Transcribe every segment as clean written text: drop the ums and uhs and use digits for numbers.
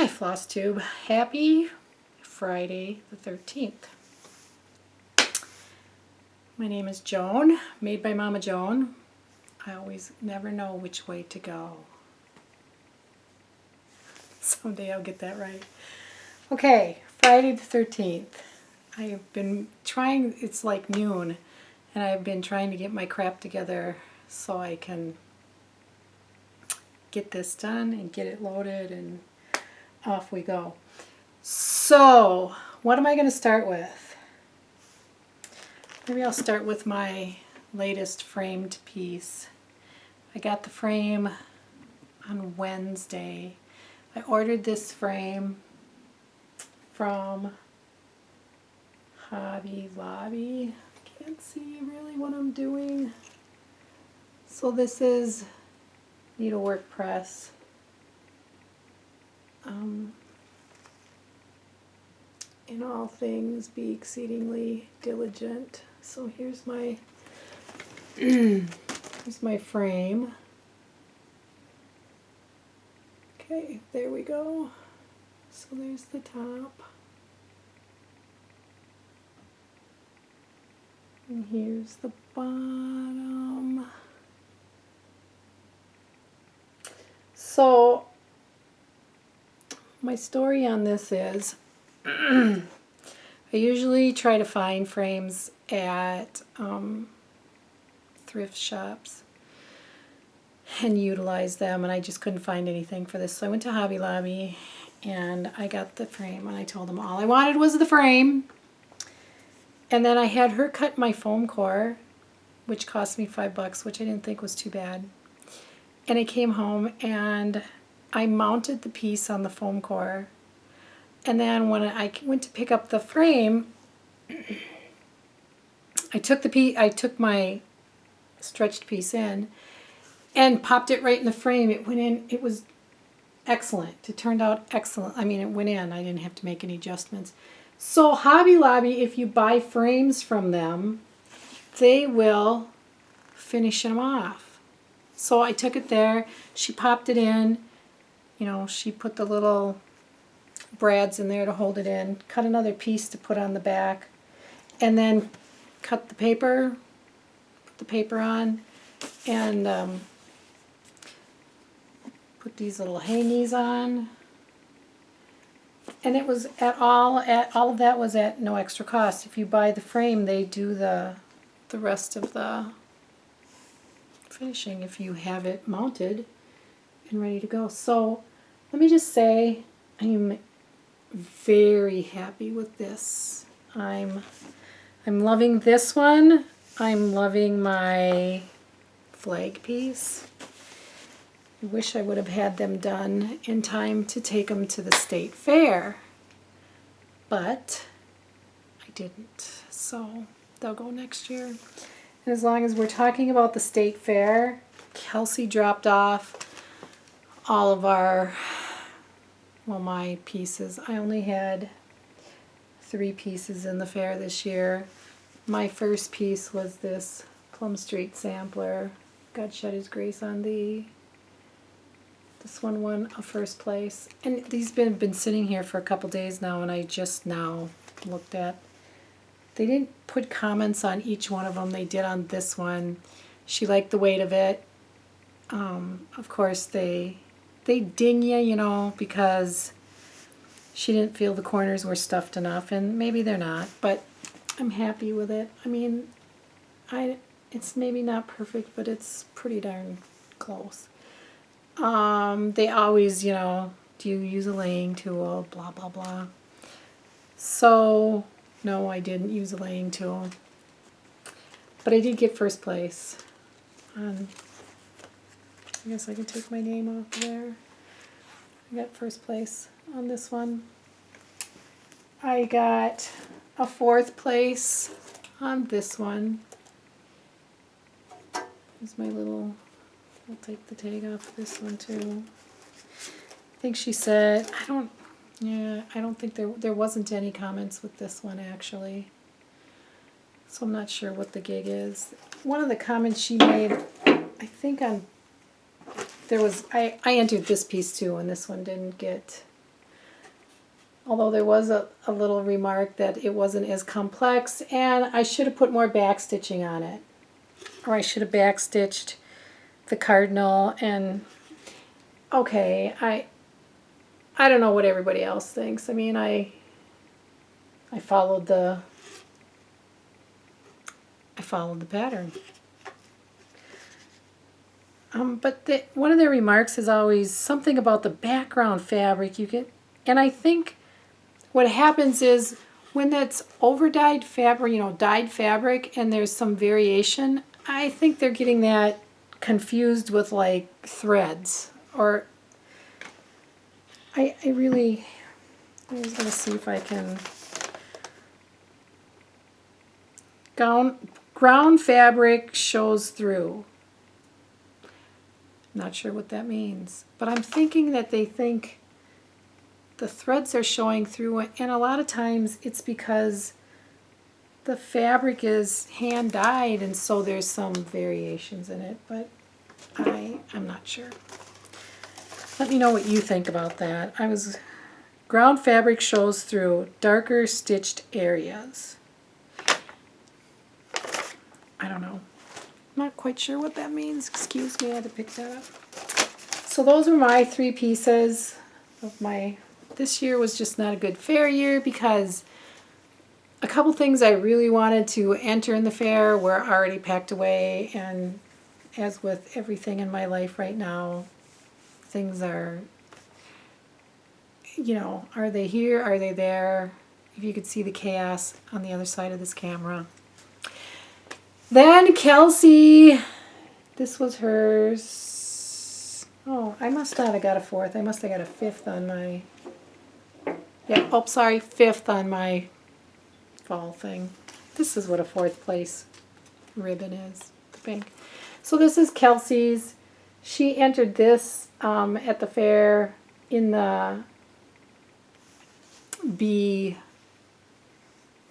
Hi Flosstube, happy Friday the 13th. My name is Joan, made by Mama Joan. I always never know which way to go. Someday I'll get that right. Okay, Friday the 13th. I have been trying, it's like noon, and I've been trying to get my crap together so I can get this done and get it loaded and off we go. So, what am I going to start with? Maybe I'll start with my latest framed piece. I got the frame on Wednesday. I ordered this frame from Hobby Lobby. Can't see really what I'm doing. So this is needlework press. In all things be exceedingly diligent. So here's my here's my frame. Okay, there we go. So there's the top. And here's the bottom. So my story on this is I usually try to find frames at thrift shops and utilize them, and I just couldn't find anything for this. So I went to Hobby Lobby and I got the frame, and I told them all I wanted was the frame. And then I had her cut my foam core, which cost me $5, which I didn't think was too bad. And I came home and I mounted the piece on the foam core. And then when I went to pick up the frame, I took my stretched piece in and popped it right in the frame. It went in. It was excellent. It turned out excellent. I mean, it went in. I didn't have to make any adjustments. So Hobby Lobby, if you buy frames from them, they will finish them off. So I took it there. She popped it in. You know, she put the little brads in there to hold it in, cut another piece to put on the back, and then cut the paper, put the paper on, and put these little hangies on. And it was all of that was at no extra cost. If you buy the frame, they do the rest of the finishing if you have it mounted and ready to go. So let me just say I'm very happy with this. I'm loving this one. I'm loving my flag piece. I wish I would have had them done in time to take them to the state fair, but I didn't. So they'll go next year. And as long as we're talking about the state fair, Kelsey dropped off all of my pieces. I only had 3 pieces in the fair this year. My first piece was this Plum Street sampler. God shed his grace on thee. This one won a first place. And these been sitting here for a couple days now, and I just now looked at. They didn't put comments on each one of them. They did on this one. She liked the weight of it. Of course, they ding you, you know, because she didn't feel the corners were stuffed enough, and maybe they're not, but I'm happy with it. I mean, it's maybe not perfect, but it's pretty darn close. They always, you know, do you use a laying tool, blah, blah, blah. So, no, I didn't use a laying tool, but I did get first place. I guess I can take my name off there. I got first place on this one. I got a 4th place on this one. Here's my little, I'll take the tag off this one too. I think she said, I don't think there wasn't any comments with this one actually. So I'm not sure what the gig is. One of the comments she made, I think on, there was, I entered this piece too, and this one didn't get Although there was a little remark that it wasn't as complex, and I should have put more back stitching on it. Or I should have back stitched the cardinal. And okay, I don't know what everybody else thinks. I mean, I followed the pattern. But one of their remarks is always something about the background fabric. And I think what happens is when that's over dyed fabric, dyed fabric, and there's some variation, I think they're getting that confused with like threads. Or I was going to see if I can. Ground fabric shows through. Not sure what that means, but I'm thinking that they think the threads are showing through, and a lot of times it's because the fabric is hand dyed, and so there's some variations in it, but I'm not sure. Let me know what you think about that. Ground fabric shows through darker stitched areas. I don't know. I'm not quite sure what that means. Excuse me, I had to pick that up. So those were my 3 pieces of my... This year was just not a good fair year because a couple things I really wanted to enter in the fair were already packed away, and as with everything in my life right now, things are, are they here? Are they there? If you could see the chaos on the other side of this camera. Then Kelsey, this was hers. Oh, I must not have got a 4th. I must have got a 5th on my, yeah, oh, sorry, 5th on my fall thing. This is what a 4th place ribbon is, the pink. So this is Kelsey's. She entered this at the fair in the bee,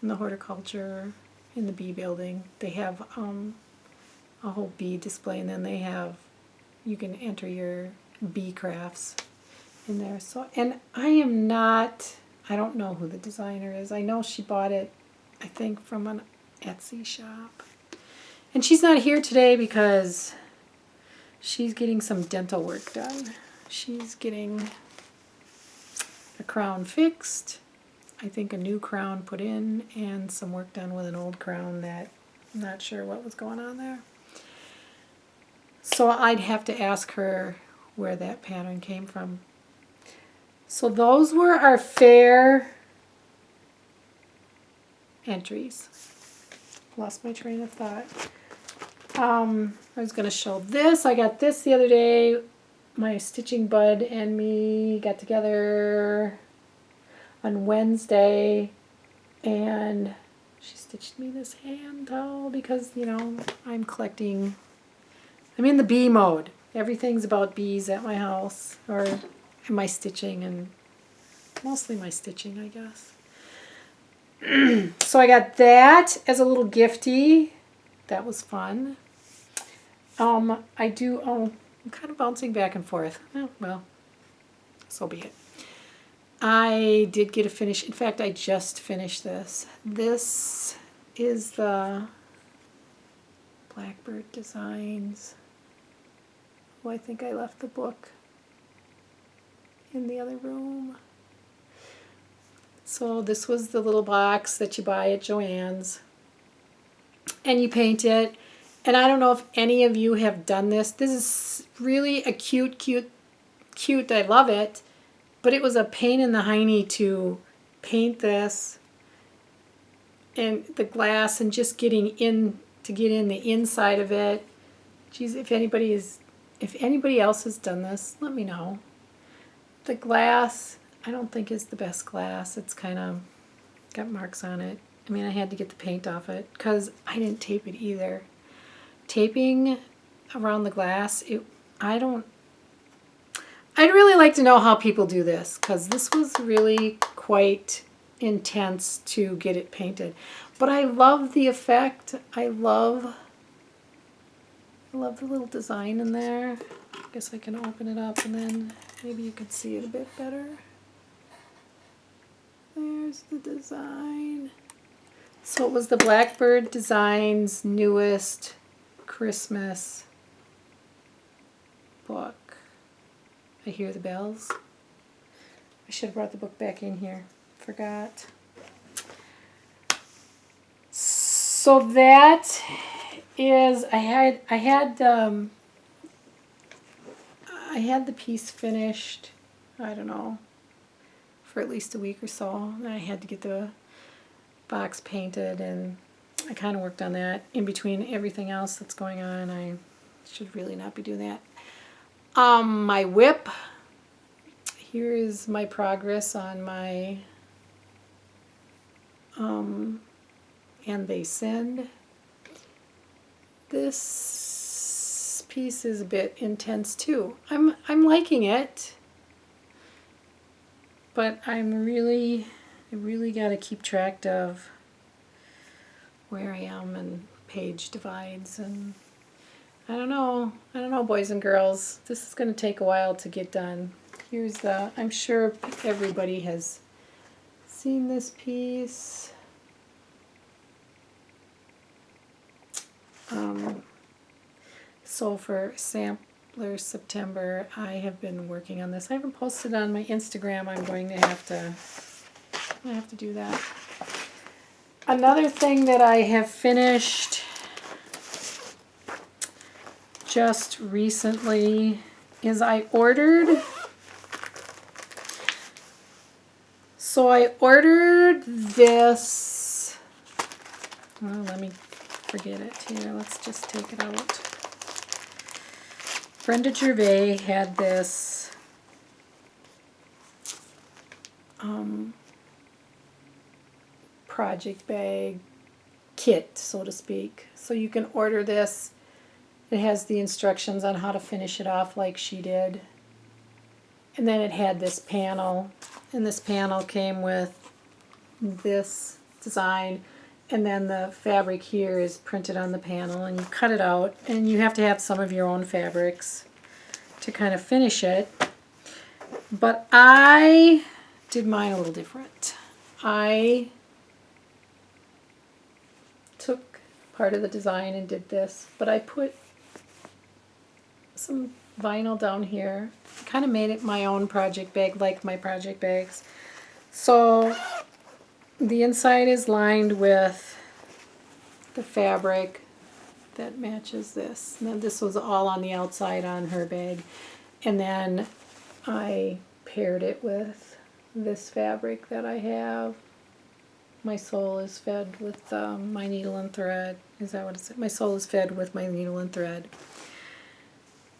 in the horticulture, in the bee building. They have a whole bee display, and then you can enter your bee crafts in there. So, and I don't know who the designer is. I know she bought it, I think, from an Etsy shop. And she's not here today because she's getting some dental work done. She's getting a crown fixed, I think a new crown put in, and some work done with an old crown that I'm not sure what was going on there. So I'd have to ask her where that pattern came from. So those were our fair entries. Lost my train of thought. I was going to show this. I got this the other day. My stitching bud and me got together on Wednesday, and she stitched me this hand towel because, I'm in the bee mode. Everything's about bees at my house, or my stitching, and mostly my stitching, I guess. So I got that as a little gifty. That was fun. I'm kind of bouncing back and forth. Oh, well, so be it. I did get a finish. In fact, I just finished this. This is the Blackbird Designs. Oh, I think I left the book in the other room. So this was the little box that you buy at Joann's, and you paint it. And I don't know if any of you have done this. This is really a cute. I love it. But it was a pain in the hiney to paint this and the glass and just get in the inside of it. Geez, if anybody else has done this, let me know. The glass, I don't think is the best glass. It's kind of got marks on it. I mean, I had to get the paint off it because I didn't tape it either. Taping around the glass, I'd really like to know how people do this, because this was really quite intense to get it painted. But I love the effect. I love the little design in there. I guess I can open it up and then maybe you can see it a bit better. There's the design. So it was the Blackbird Designs newest Christmas book. I hear the bells. I should have brought the book back in here. Forgot. So that is, I had the piece finished, I don't know, for at least a week or so. And I had to get the box painted, and I kind of worked on that in between everything else that's going on. I should really not be doing that. My whip, here is my progress on my and they send. This piece is a bit intense too. I'm liking it, but I really got to keep track of where I am and page divides, and I don't know, boys and girls. This is going to take a while to get done. Here's the, I'm sure everybody has seen this piece. So for Sampler September, I have been working on this. I haven't posted on my Instagram. I'm going to have to do that. Another thing that I have finished just recently is I ordered this. Well, let me forget it here. Let's just take it out. Brenda Gervais had this project bag kit, so to speak. So you can order this. It has the instructions on how to finish it off like she did. And then it had this panel, and this panel came with this design, and then the fabric here is printed on the panel, and you cut it out, and you have to have some of your own fabrics to kind of finish it. But I did mine a little different. I took part of the design and did this, but I put some vinyl down here. Kind of made it my own project bag, like my project bags. So the inside is lined with the fabric that matches this. And then this was all on the outside on her bag. And then I paired it with this fabric that I have. My sole is fed with my needle and thread. Is that what it said? My sole is fed with my needle and thread.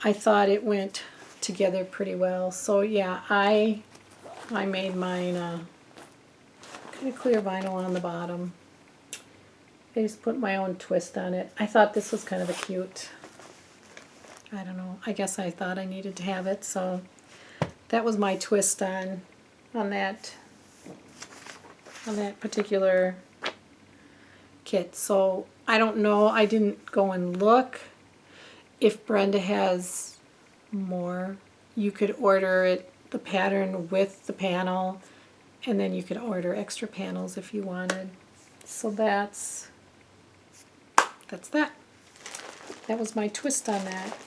I thought it went together pretty well. So yeah, I made mine kind of clear vinyl on the bottom. I just put my own twist on it. I thought this was kind of a cute, I don't know, I guess I thought I needed to have it, so that was my twist on that particular kit. So I don't know, I didn't go and look. If Brenda has more, you could order it, the pattern with the panel, and then you could order extra panels if you wanted. So that's that. That was my twist on that.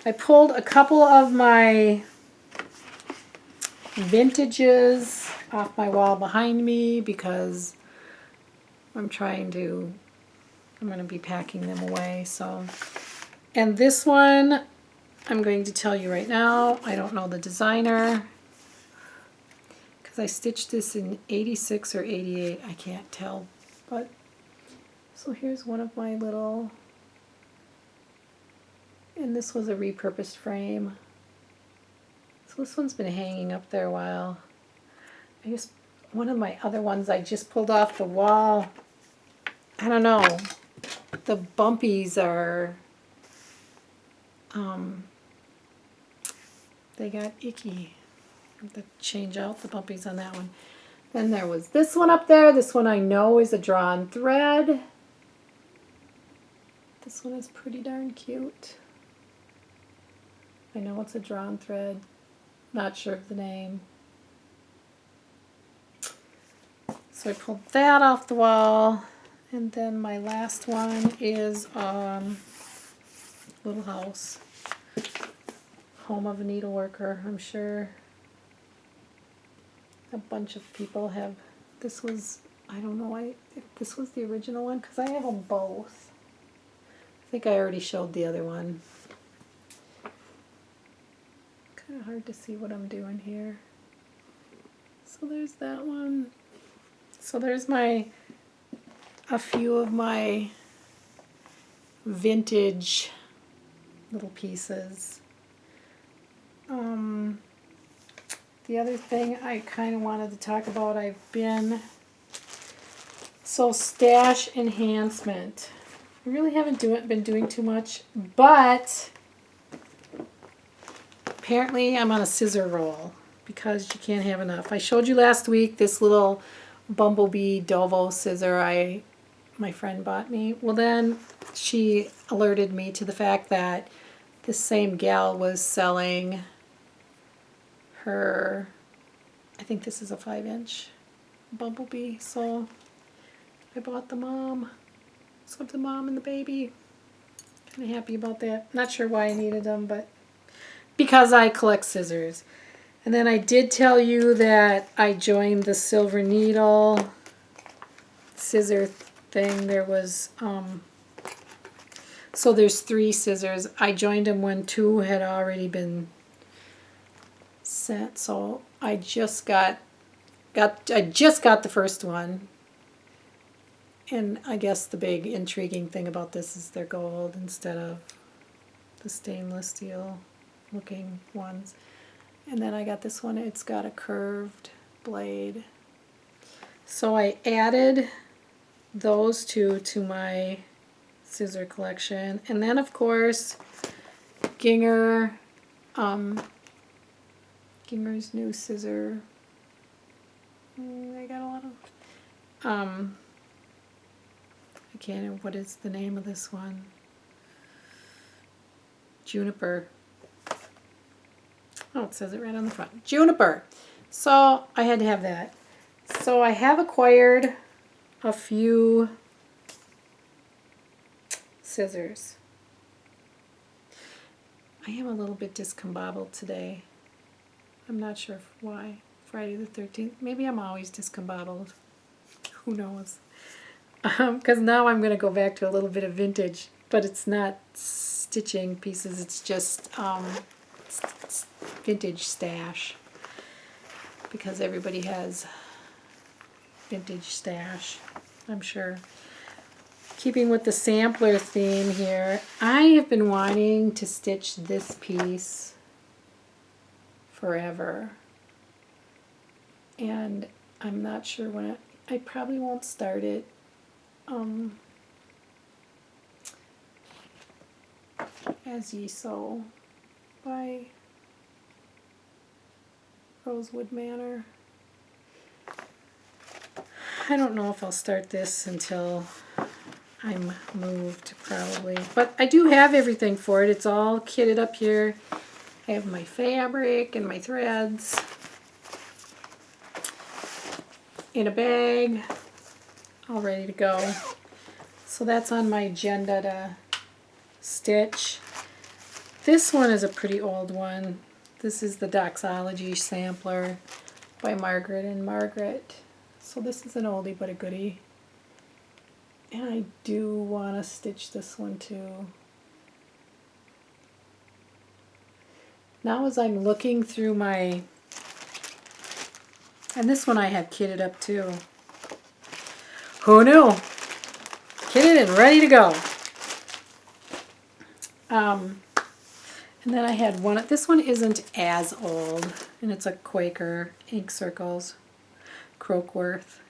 I pulled a couple of my vintages off my wall behind me because I'm going to be packing them away. So. And this one, I'm going to tell you right now, I don't know the designer, because I stitched this in 86 or 88, I can't tell. But so here's one of my little, and this was a repurposed frame. So this one's been hanging up there a while. One of my other ones I just pulled off the wall. I don't know, the bumpies are, they got icky. I have to change out the bumpies on that one. Then there was this one up there. This one I know is a drawn thread. This one is pretty darn cute. I know it's a drawn thread. Not sure of the name. So I pulled that off the wall. And then my last one is Little House. Home of a Needleworker. I'm sure a bunch of people have. This was, I don't know if this was the original one, because I have them both. I think I already showed the other one. Kind of hard to see what I'm doing here. So there's that one. So there's a few of my vintage little pieces. The other thing I kind of wanted to talk about, so stash enhancement. I really haven't been doing too much, but apparently I'm on a scissor roll because you can't have enough. I showed you last week this little Bumblebee Dovo scissor my friend bought me. Well, then she alerted me to the fact that this same gal was selling her, I think this is a 5-inch Bumblebee, so I bought the mom. So the mom and the baby. Kind of happy about that. Not sure why I needed them, but because I collect scissors. And then I did tell you that I joined the Silver Needle scissor thing. There was, so there's 3 scissors. I joined them when 2 had already been sent. So I just got the first one. And I guess the big intriguing thing about this is they're gold instead of the stainless steel looking ones. And then I got this one, it's got a curved blade. So I added those 2 to my scissor collection. And then of course, Ginger's new scissor. I got a lot of, I can't remember what is the name of this one. Juniper. Oh, it says it right on the front. Juniper. So I had to have that. So I have acquired a few scissors. I am a little bit discombobbled today. I'm not sure why. Friday the 13th. Maybe I'm always discombobbled. Who knows? Because now I'm going to go back to a little bit of vintage, but it's not stitching pieces. It's just vintage stash, because everybody has vintage stash, I'm sure. Keeping with the sampler theme here, I have been wanting to stitch this piece forever, and I'm not sure when I probably won't start it As Ye Sow by Rosewood Manor. I don't know if I'll start this until I'm moved, probably. But I do have everything for it. It's all kitted up here. I have my fabric and my threads in a bag, all ready to go. So that's on my agenda to stitch. This one is a pretty old one. This is the Doxology Sampler by Margaret and Margaret. So this is an oldie but a goodie. And I do want to stitch this one too. Now as I'm looking through my, and this one I have kitted up too. Who knew? Kitted and ready to go. And then I had one, this one isn't as old, and it's a Quaker Ink Circles Croakworth.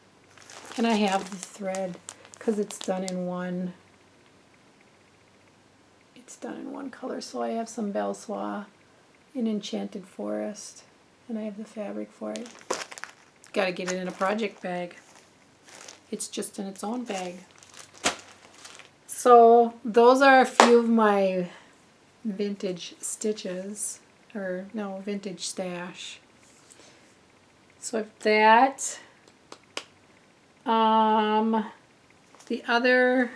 And I have the thread because it's done in one color. So I have some Belle Soie in Enchanted Forest, and I have the fabric for it. Got to get it in a project bag. It's just in its own bag. So those are a few of my vintage stitches, or no, vintage stash. So I've that. The other,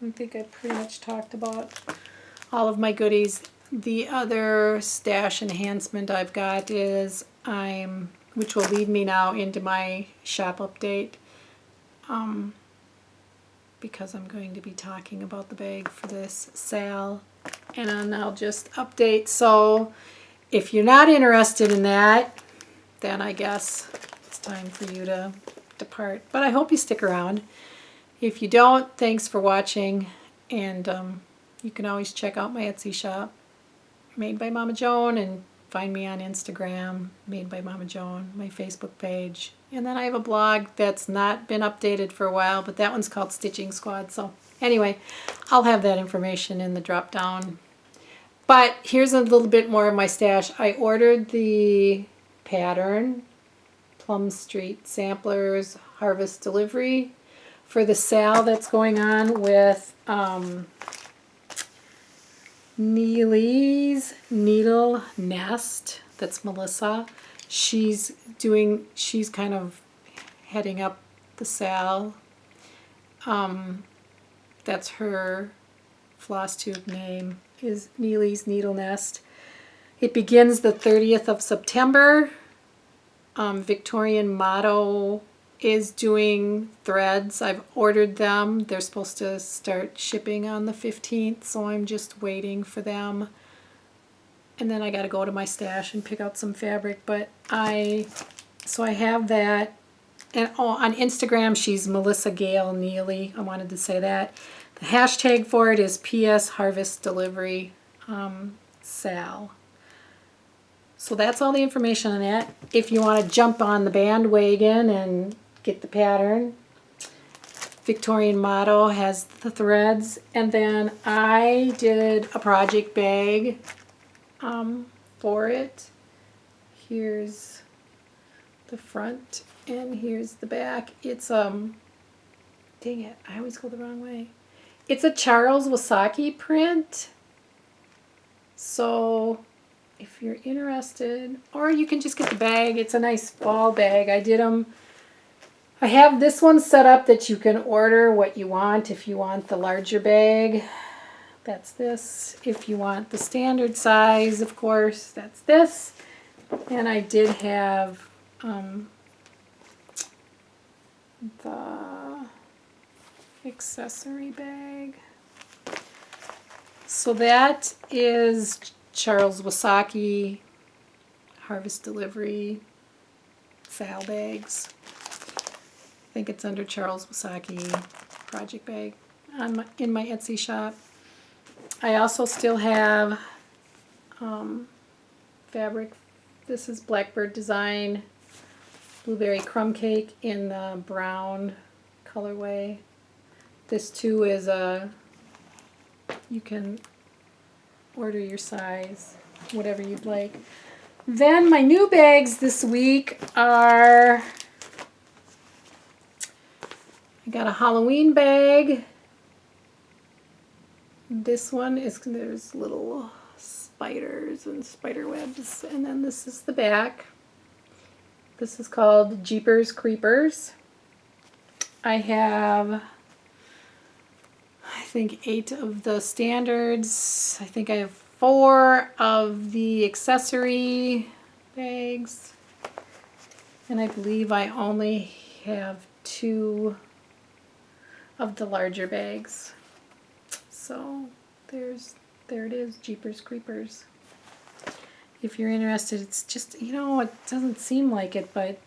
I think I pretty much talked about all of my goodies. The other stash enhancement I've got is which will lead me now into my shop update, because I'm going to be talking about the bag for this sale, and I'll just update. So if you're not interested in that, then I guess it's time for you to depart. But I hope you stick around. If you don't, thanks for watching, and you can always check out my Etsy shop, Made by Mama Joan, and find me on Instagram, Made by Mama Joan, my Facebook page. And then I have a blog that's not been updated for a while, but that one's called Stitching Squad. So anyway, I'll have that information in the drop down. But here's a little bit more of my stash. I ordered the pattern, Plum Street Samplers Harvest Delivery, for the sale that's going on with Neely's Needle Nest. That's Melissa. She's kind of heading up the sale. That's her Flosstube name, is Neely's Needle Nest. It begins the 30th of September. Victorian Motto is doing threads. I've ordered them. They're supposed to start shipping on the 15th, so I'm just waiting for them. And then I got to go to my stash and pick out some fabric. But I have that. And on Instagram, she's Melissa Gale Neely. I wanted to say that. The hashtag for it is PS Harvest Delivery Sal. So that's all the information on that. If you want to jump on the bandwagon and get the pattern, Victorian Motto has the threads. And then I did a project bag for it. Here's the front and here's the back. It's dang it, I always go the wrong way. It's a Charles Wasaki print. So if you're interested, or you can just get the bag. It's a nice fall bag. I have this one set up that you can order what you want. If you want the larger bag, that's this. If you want the standard size, of course, that's this. And I did have the accessory bag. So that is Charles Wasaki Harvest Delivery Sal bags. I think it's under Charles Wasaki project bag in my Etsy shop. I also still have fabric. This is Blackbird Design Blueberry Crumb Cake in the brown colorway. This too is you can order your size, whatever you'd like. Then my new bags this week are, I got a Halloween bag. This one is, there's little spiders and spider webs, and then this is the back. This is called Jeepers Creepers. I have, I think, 8 of the standards. I think I have 4 of the accessory bags. And I believe I only have 2 of the larger bags. So there it is, Jeepers Creepers. If you're interested, it's just, you know, it doesn't seem like it, but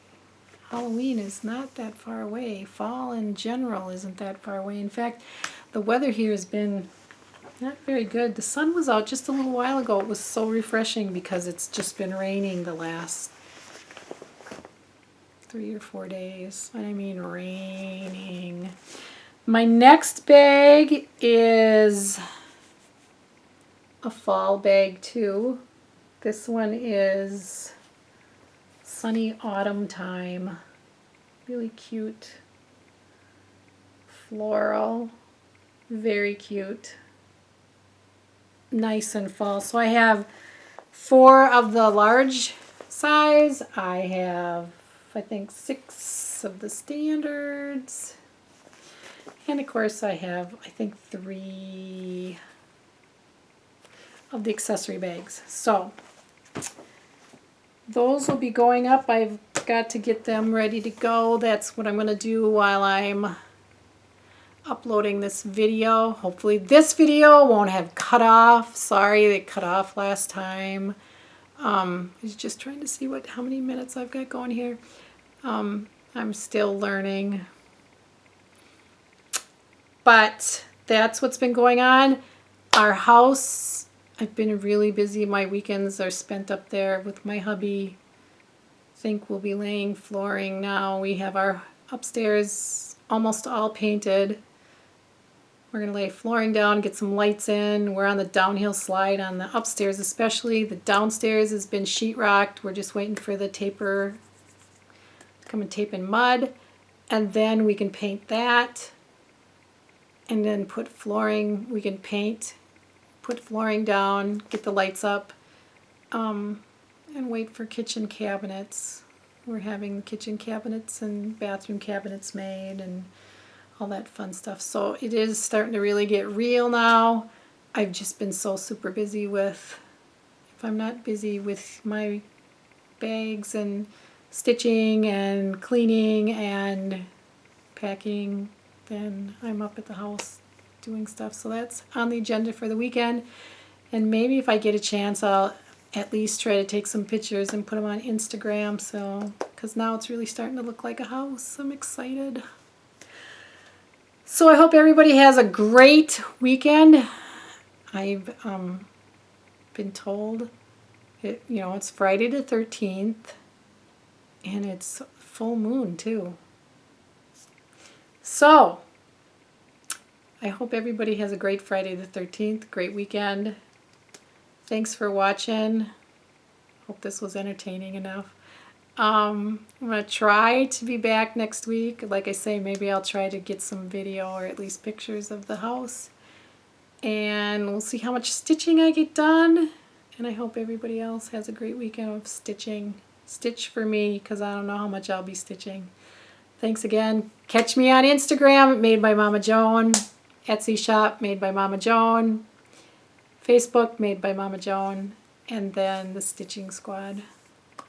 Halloween is not that far away. Fall in general isn't that far away. In fact, the weather here has been not very good. The sun was out just a little while ago. It was so refreshing because it's just been raining the last 3 or 4 days. I mean, raining. My next bag is a fall bag too. This one is Sunny Autumn Time. Really cute. Floral. Very cute. Nice and fall. So I have 4 of the large size. I have I think 6 of the standards. And of course I have, I think, 3 of the accessory bags. So those will be going up. I've got to get them ready to go. That's what I'm going to do while I'm uploading this video. Hopefully this video won't have cut off. Sorry they cut off last time. I was just trying to see how many minutes I've got going here. I'm still learning. But that's what's been going on. Our house, I've been really busy. My weekends are spent up there with my hubby. I think we'll be laying flooring now. We have our upstairs almost all painted. We're going to lay flooring down, get some lights in. We're on the downhill slide on the upstairs especially. The downstairs has been sheetrocked. We're just waiting for the taper to come and tape in mud. And then we can paint that. And then put flooring, we can paint, put flooring down, get the lights up, and wait for kitchen cabinets. We're having the kitchen cabinets and bathroom cabinets made and all that fun stuff. So it is starting to really get real now. I've just been so super busy with, if I'm not busy with my bags and stitching and cleaning and packing, then I'm up at the house doing stuff. So that's on the agenda for the weekend. And maybe if I get a chance, I'll at least try to take some pictures and put them on Instagram. So, because now it's really starting to look like a house. I'm excited. So I hope everybody has a great weekend. I've been told, it's Friday the 13th, and it's full moon too. So, I hope everybody has a great Friday the 13th, great weekend. Thanks for watching. Hope this was entertaining enough. I'm going to try to be back next week. Like I say, maybe I'll try to get some video or at least pictures of the house. And we'll see how much stitching I get done. And I hope everybody else has a great weekend of stitching. Stitch for me, because I don't know how much I'll be stitching. Thanks again. Catch me on Instagram, Made by Mama Joan. Etsy shop, Made by Mama Joan. Facebook, Made by Mama Joan. And then the Stitching Squad.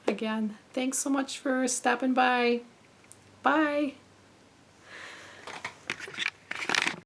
Again, thanks so much for stopping by. Bye.